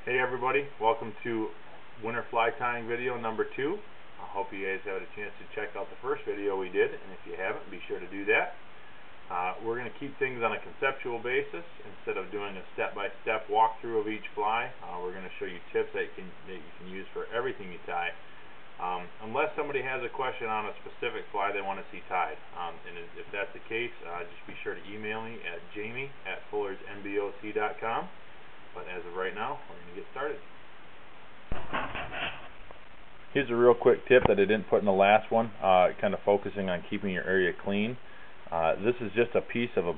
Hey everybody, welcome to winter fly tying video number 2. I hope you guys had a chance to check out the first video we did, and if you haven't, be sure to do that. We're going to keep things on a conceptual basis instead of doing a step-by-step walkthrough of each fly. We're going to show you tips that you can use for everything you tie, unless somebody has a question on a specific fly they want to see tied. And if that's the case, just be sure to email me at jamie@fullersnboc.com. But as of right now, we're going to get started. Here's a real quick tip that I didn't put in the last one, kind of focusing on keeping your area clean. This is just a piece of a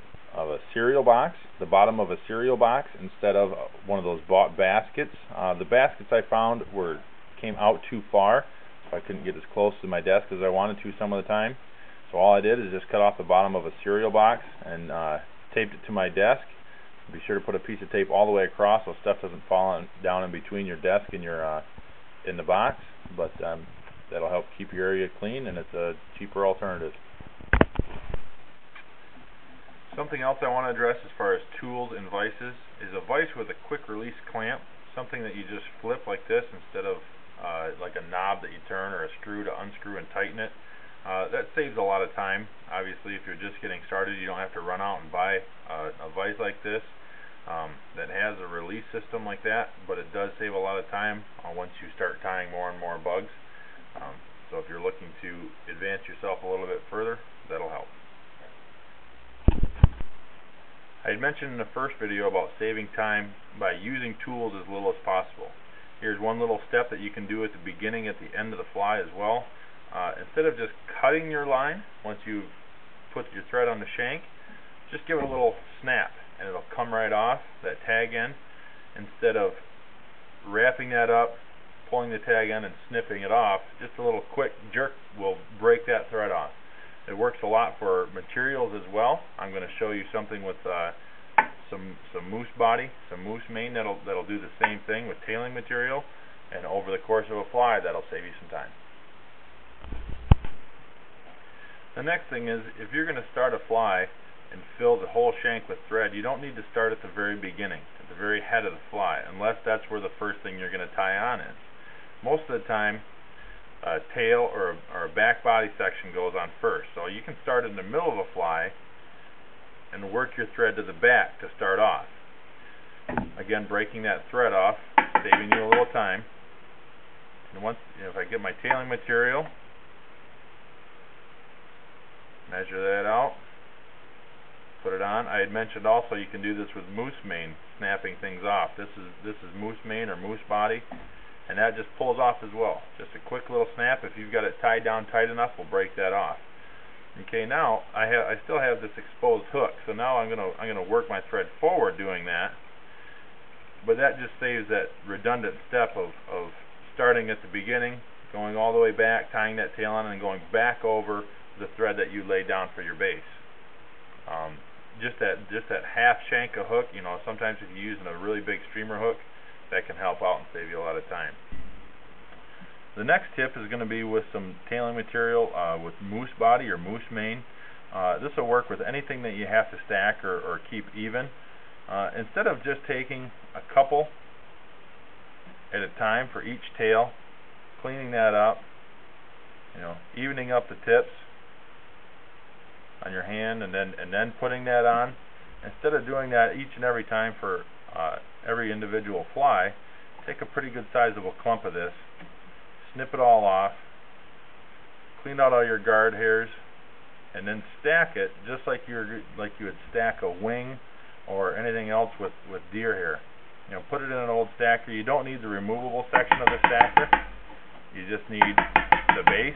cereal box, the bottom of a cereal box, instead of one of those bought baskets. The baskets I found came out too far, so I couldn't get as close to my desk as I wanted to some of the time. So all I did is just cut off the bottom of a cereal box and taped it to my desk. Be sure to put a piece of tape all the way across so stuff doesn't fall down in between your desk and your in the box. But that'll help keep your area clean, and it's a cheaper alternative. Something else I want to address as far as tools and vices is a vice with a quick release clamp, something that you just flip like this instead of like a knob that you turn or a screw to unscrew and tighten it. That saves a lot of time. Obviously, if you're just getting started, you don't have to run out and buy a vise like this that has a release system like that, but it does save a lot of time once you start tying more and more bugs. So if you're looking to advance yourself a little bit further, that'll help. I had mentioned in the first video about saving time by using tools as little as possible. Here's one little step that you can do at the beginning, at the end of the fly as well. Instead of just cutting your line once you've put your thread on the shank, just give it a little snap and it'll come right off that tag end, instead of wrapping that up, pulling the tag end and snipping it off. Just a little quick jerk will break that thread off. It works a lot for materials as well. I'm going to show you something with some moose body, some moose mane that'll do the same thing with tailing material, and over the course of a fly that'll save you some time. The next thing is, if you're going to start a fly and fill the whole shank with thread, you don't need to start at the very beginning, at the very head of the fly, unless that's where the first thing you're going to tie on is. Most of the time, a tail or a back body section goes on first, so you can start in the middle of a fly and work your thread to the back to start off. Again, breaking that thread off, saving you a little time. And once, if I get my tailing material, measure that out, put it on. I had mentioned also you can do this with moose mane, snapping things off. This is moose mane or moose body, and that just pulls off as well. Just a quick little snap. If you've got it tied down tight enough, we'll break that off. Okay, now I still have this exposed hook, so now I'm gonna work my thread forward doing that. But that just saves that redundant step of starting at the beginning, going all the way back, tying that tail on, and going back over the thread that you laid down for your base. Just that half shank of hook, you know, sometimes if you're using a really big streamer hook, that can help out and save you a lot of time. The next tip is going to be with some tailing material with moose body or moose mane. This will work with anything that you have to stack or keep even. Instead of just taking a couple at a time for each tail, cleaning that up, you know, evening up the tips on your hand, and then putting that on. Instead of doing that each and every time for every individual fly, take a pretty good sizable clump of this, snip it all off, clean out all your guard hairs, and then stack it just like you would stack a wing or anything else with deer hair. You know, put it in an old stacker. You don't need the removable section of the stacker. You just need the base.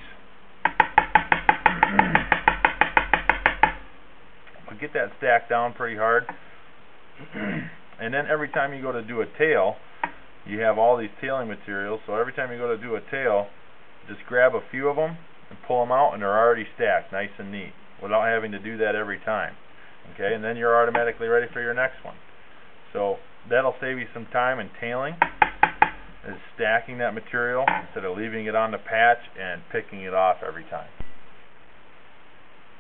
Get that stacked down pretty hard, and then every time you go to do a tail, you have all these tailing materials, so every time you go to do a tail, just grab a few of them and pull them out, and they're already stacked nice and neat without having to do that every time. Okay, and then you're automatically ready for your next one. So that'll save you some time in tailing, is stacking that material instead of leaving it on the patch and picking it off every time.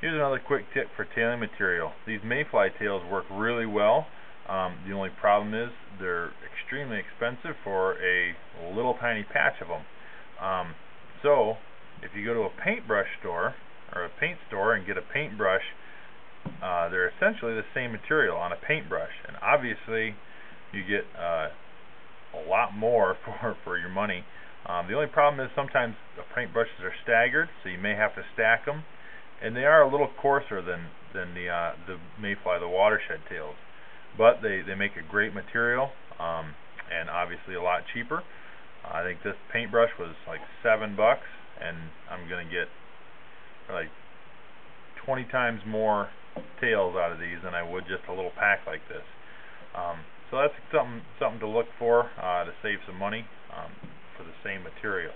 Here's another quick tip for tailing material. These mayfly tails work really well The only problem is they're extremely expensive for a little tiny patch of them. So if you go to a paintbrush store or a paint store and get a paintbrush, they're essentially the same material on a paintbrush, and obviously you get a lot more for your money. The only problem is sometimes the paintbrushes are staggered, so you may have to stack them, and they are a little coarser than the mayfly, the watershed tails, but they make a great material, and obviously a lot cheaper. I think this paintbrush was like $7, and I'm gonna get like 20 times more tails out of these than I would just a little pack like this. So that's something to look for, to save some money for the same material.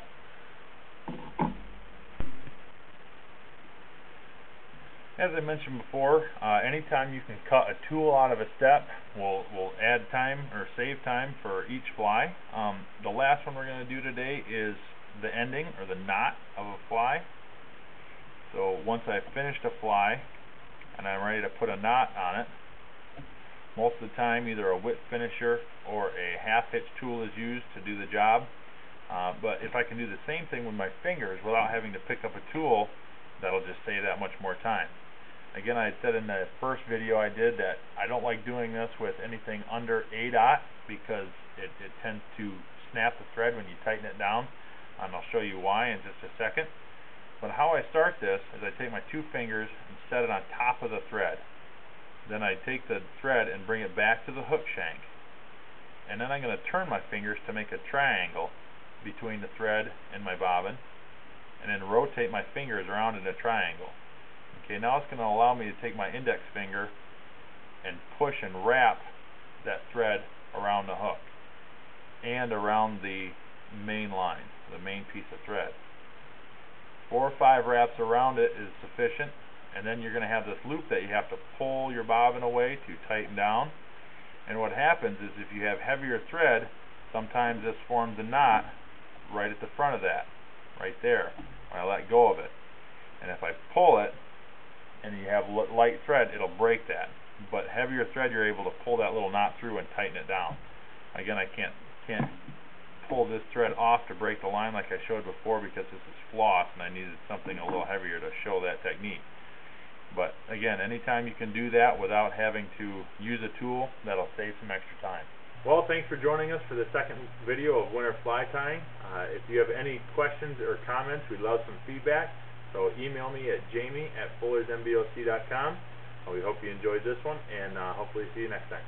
As I mentioned before, anytime you can cut a tool out of a step will add time or save time for each fly. The last one we're going to do today is the ending or the knot of a fly. So once I've finished a fly and I'm ready to put a knot on it, most of the time either a whip finisher or a half hitch tool is used to do the job. But if I can do the same thing with my fingers without having to pick up a tool, that'll just save that much more time. Again, I said in the first video I did that I don't like doing this with anything under a dot because it tends to snap the thread when you tighten it down, and I'll show you why in just a second. But how I start this is I take my two fingers and set it on top of the thread. Then I take the thread and bring it back to the hook shank. And then I'm going to turn my fingers to make a triangle between the thread and my bobbin, and then rotate my fingers around in a triangle. Okay, now it's going to allow me to take my index finger and push and wrap that thread around the hook and around the main line, the main piece of thread. 4 or 5 wraps around it is sufficient, and then you're going to have this loop that you have to pull your bobbin away to tighten down. And what happens is if you have heavier thread, sometimes this forms a knot right at the front of that, right there, when I let go of it. And if I pull it and you have light thread, it'll break that. But heavier thread, you're able to pull that little knot through and tighten it down. Again, I can't pull this thread off to break the line like I showed before because this is floss and I needed something a little heavier to show that technique. But again, anytime you can do that without having to use a tool, that'll save some extra time. Well, thanks for joining us for the second video of winter fly tying. If you have any questions or comments, we'd love some feedback. So email me at jamie@fullersnboc.com. We hope you enjoyed this one, and hopefully see you next time.